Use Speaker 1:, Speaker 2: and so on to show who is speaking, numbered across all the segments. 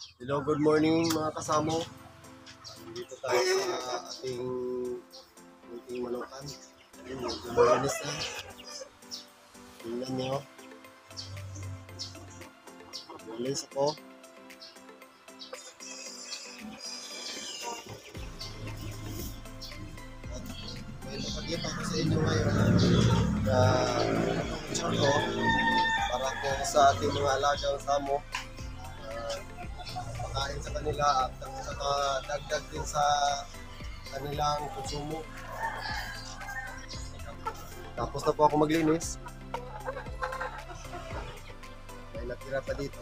Speaker 1: Hello, good morning mga kasamo. Dito tayo sa ating munting manukan. Ayun, medyo malinis na. Tingnan nyo. Malinis ako. At may napagkita ko sa inyo ngayon na picture ko para po sa ating mga alagang samo. Pakain sa kanila at saka dagdag din sa kanilang konsumo. Tapos na po ako maglinis. May natira pa dito.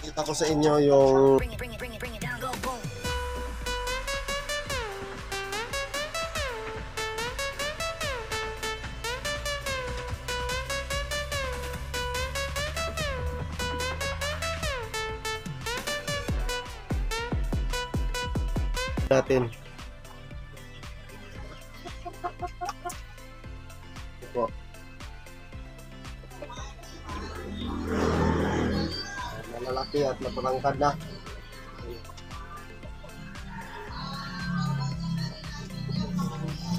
Speaker 1: Kita ko sa inyo yung
Speaker 2: Bring it down, go boom.
Speaker 1: natin. Ito po. Malalaki at napalangkad na.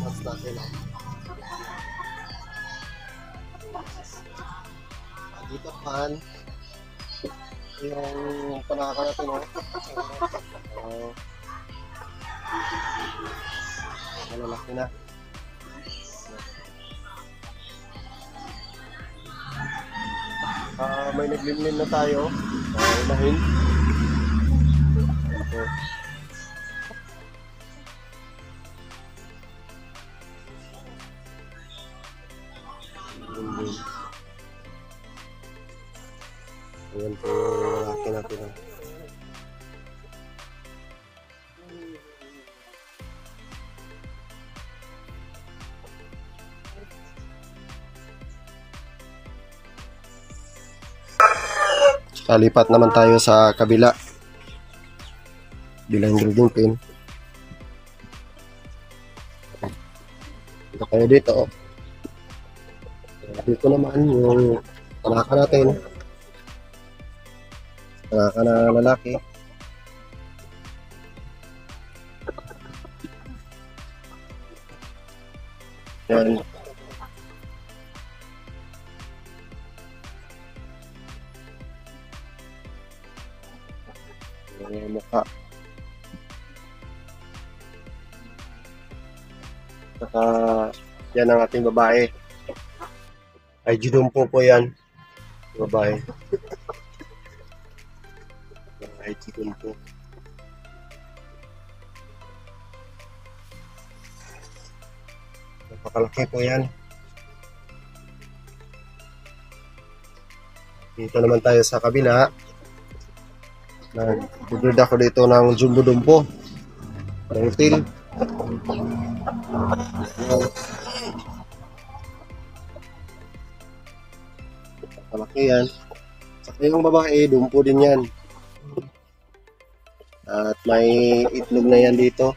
Speaker 1: Mas natin. Dito pan yung panaka natin. Malalaki na. May naglimlim na tayo. Unahin. Okay. Ayan po yung lalaki natin. Lipat naman tayo sa kabila. Bilang building pin. Ito tayo dito. Dito naman yung panaka natin. Panaka na lalaki. Yan. Yung mukha. Saka yan ang ating babae. Ay judumpo po yan. Babae. Ay judumpo. Napakalaki po yan. Dito naman tayo sa kabila. Nag-breed ako dito ng jumbo dumpo ng tail. Malaki yan. Saka yung babae, dumpo din yan. At may itlog na yan dito.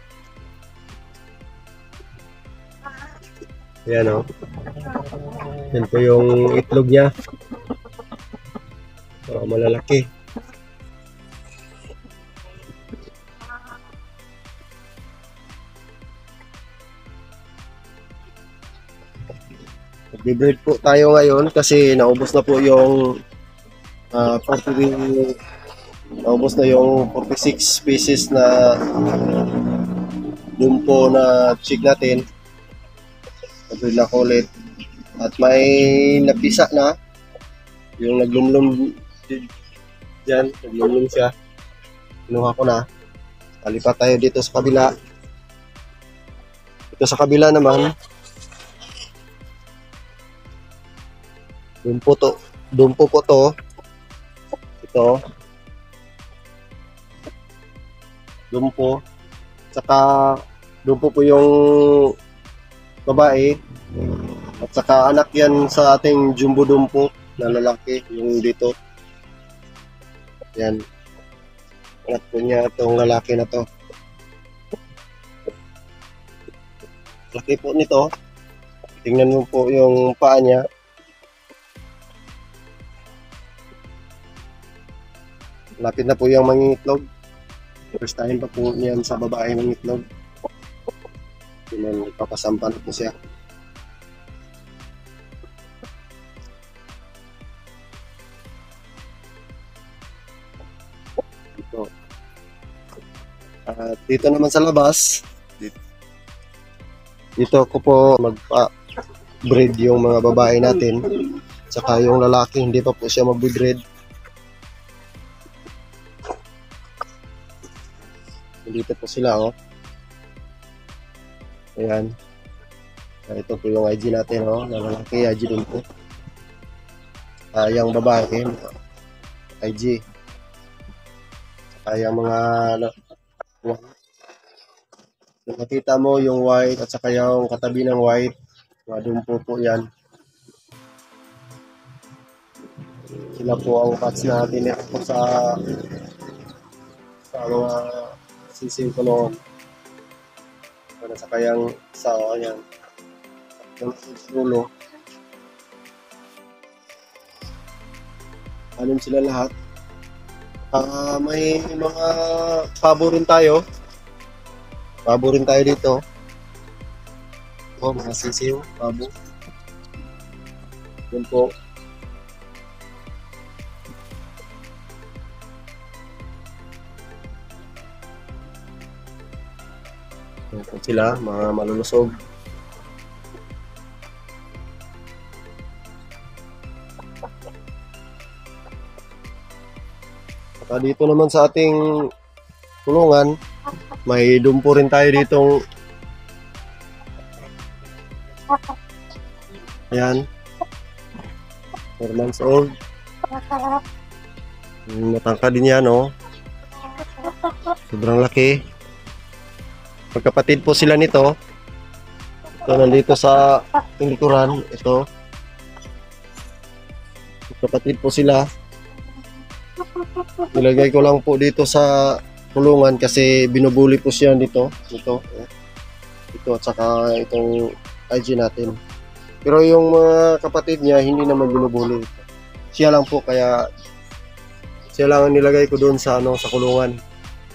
Speaker 1: Yan o. Yan po yung itlog niya. Malalaki. Nag-breed po tayo ngayon kasi naubos na po yung 46 pieces na dumpo na chick natin. Nag-breed na ko ulit. At may napisa na yung naglumlum dyan. Naglumlum siya. Kinuha ko na. Kalipat tayo dito sa kabila. Dito sa kabila naman dumpo po to. Ito. Dumpo. Saka dumpo po yung babae. At saka anak yan sa ating jumbo dumpo na lalaki. Yung dito. Yan. Anak po niya itong lalaki na to. Laki po nito. Tingnan mo po yung paa niya. Lapit na po yung mangingitlog. First time pa po niyan sa babae mangingitlog. Tingnan, papasampa na po siya. Dito. At dito naman sa labas, dito ko po magpa-breed yung mga babae natin. Tsaka yung lalaki, hindi pa po siya mag-breed. Dito po sila, oh. Ayan. Ito po yung IG natin, oh. Na lalaki, IG din po. Yung babae, IG. Yung mga nakita mo yung white at saka yung katabi ng white, mga dumpo po yan. Sila po ang cats natin ito po sa mga sising ko at saka yung sa ayan yung ulo. Anim sila lahat. May mga pabo rin tayo. Pabo rin tayo dito. Mga sisiw, pabo. Yan po. Yan po sila, mga malulusog. At dito naman sa ating kulungan, may dumpo rin tayo ditong ayan 4 months old. Matangka din yan, oh. Sobrang laki. Magkapatid po sila nito. Ito nandito sa likuran. Ito magkapatid po sila. Nilagay ko lang po dito sa kulungan kasi binubuli po siya dito. Ito at saka itong IG natin. Pero yung mga kapatid niya hindi naman binubuli. Siya lang po, kaya siya lang ang nilagay ko doon sa sa kulungan.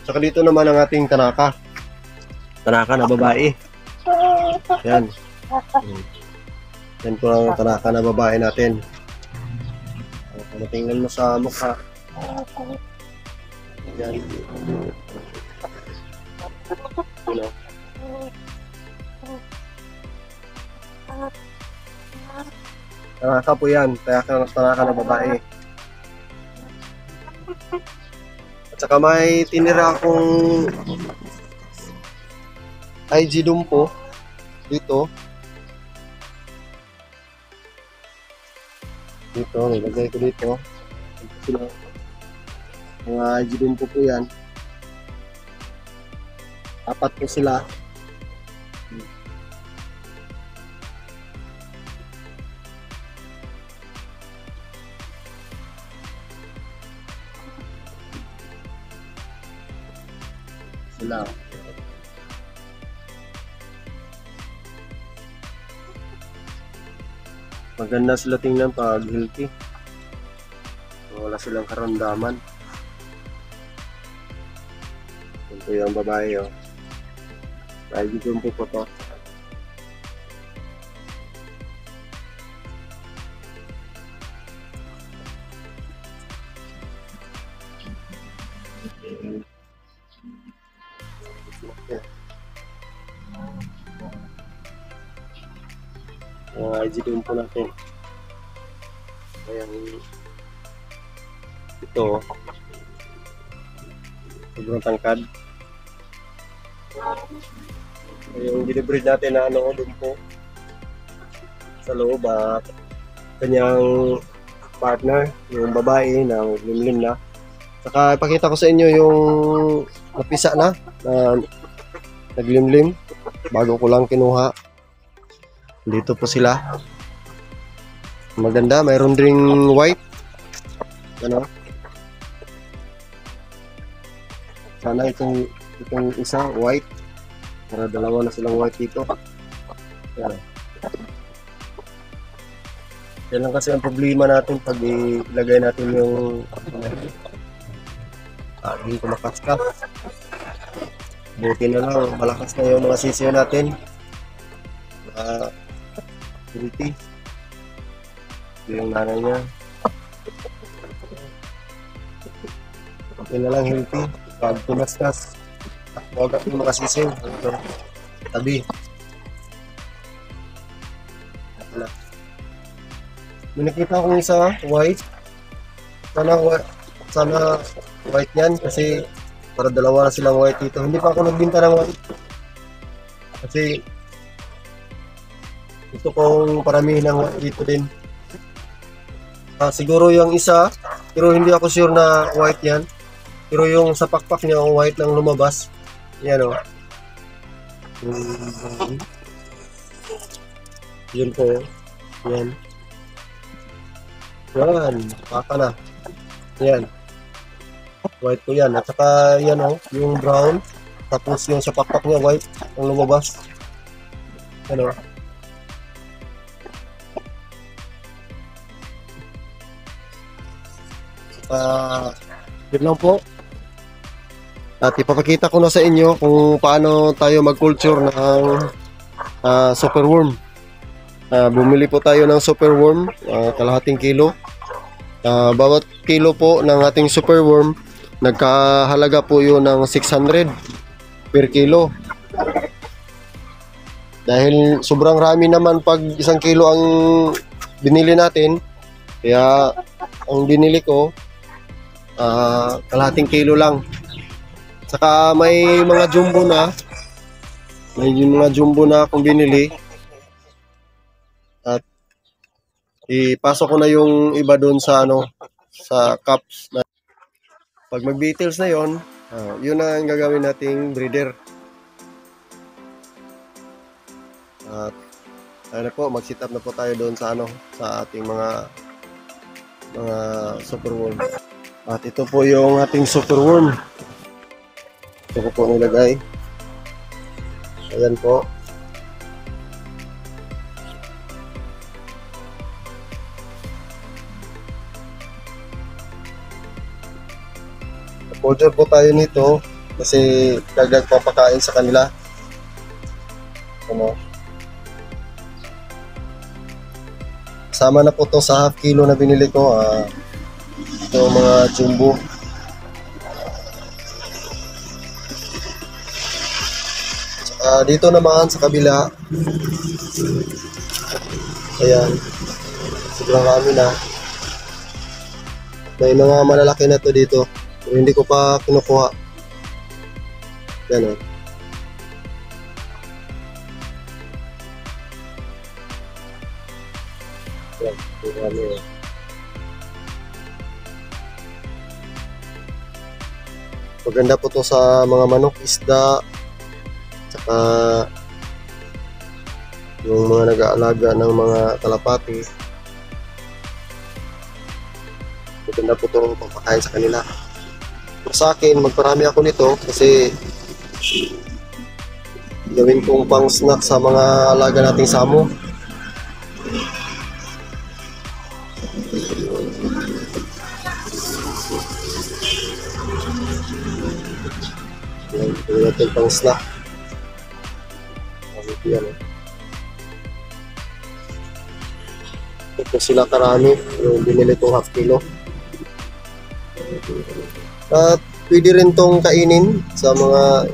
Speaker 1: Saka dito naman ang ating tanaka. Tanaka na babae. Yan. Yan po ang tanaka na babae natin. Tingnan mo sa mukha. Yan. Tanaka po yan. Tanaka na babae. At saka may tinira akong IG dumpo dito. Nilagay ko dito. Sila. Mga IG dumpo po yan. 4 po sila. Maganda sila tingnan pag healthy. Wala silang karamdaman. Ito yung babae, oh. Ay, dito po to. IG din po natin. Ayan. Ito. Sobrang tangkad. Yung dinibreed natin na doon po sa loob at kanyang partner, yung babae na limlim na. Saka ipakita ko sa inyo yung napisa na naglimlim bago ko lang kinuha. Dito po sila. Maganda, mayroon ding white. Ano? Sana itong isa white, para dalawa na silang white dito. Yan. Yan lang kasi ang problema natin pag ilagay natin yung hindi kumakaskas. Buti na lang, malakas na yung mga sisiyo natin. Healthy. Ito yung nanay niya. Okay na lang, healthy. Pag kumaskas, huwag natin makasisiyo. Tabi. May nakita akong isa, white. Sana white yan kasi para dalawa na silang white dito. Hindi pa ako nagbinta ng white. Kasi gusto kong paramihin ng white dito din. Siguro yung isa, pero hindi ako sure na white yan. Pero yung sa pakpak niya, white lang lumabas. Yan o. Yun po. Yan. Yan, paka na. Yan. White po yan. At saka yan o, yung brown. Tapos yung sa pakpak niya, white ang lumabas. Yan o. Yun lang po. At ipapakita ko na sa inyo kung paano tayo mag-culture ng superworm. Bumili po tayo ng superworm, kalahating kilo. Bawat kilo po ng ating superworm, nagkahalaga po yun ng 600 per kilo. Dahil sobrang rami naman pag 1 kilo ang binili natin, kaya ang binili ko, kalahating kilo lang. Saka may mga jumbo na, akong binili. At ipasok ko na yung iba doon sa sa cups. Pag mag-beetles na yon, yun na ang gagawin nating breeder. At po, mag-sit up na po tayo doon sa sa ating mga superworm. At ito po yung ating superworm. Ito ko po nilagay. Ayan po. Order po tayo nito kasi dagdag papakain sa kanila. Sama na po to sa half kilo na binili ko. Ito mga jumbo. Dito naman sa kabila. Ayan. Sobrang rami na. May mga malalaki na to dito. Pero hindi ko pa kinukuha. Yan o. Yan. Marami o. Maganda po to sa mga manok, isda, tsaka yung mga nag-aalaga ng mga kalapati. Maganda po itong papakain sa kanila. Sa akin, magparami ako nito kasi gawin kong pang snack sa mga alaga nating samo. Gawin natin pang snack. Ito sila karami, yung binili kong half kilo. At pwede rin tong kainin sa mga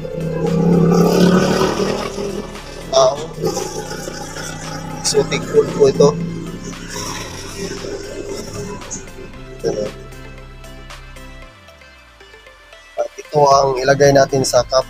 Speaker 1: tao. Exotic food po ito. At ito ang ilagay natin sa cup.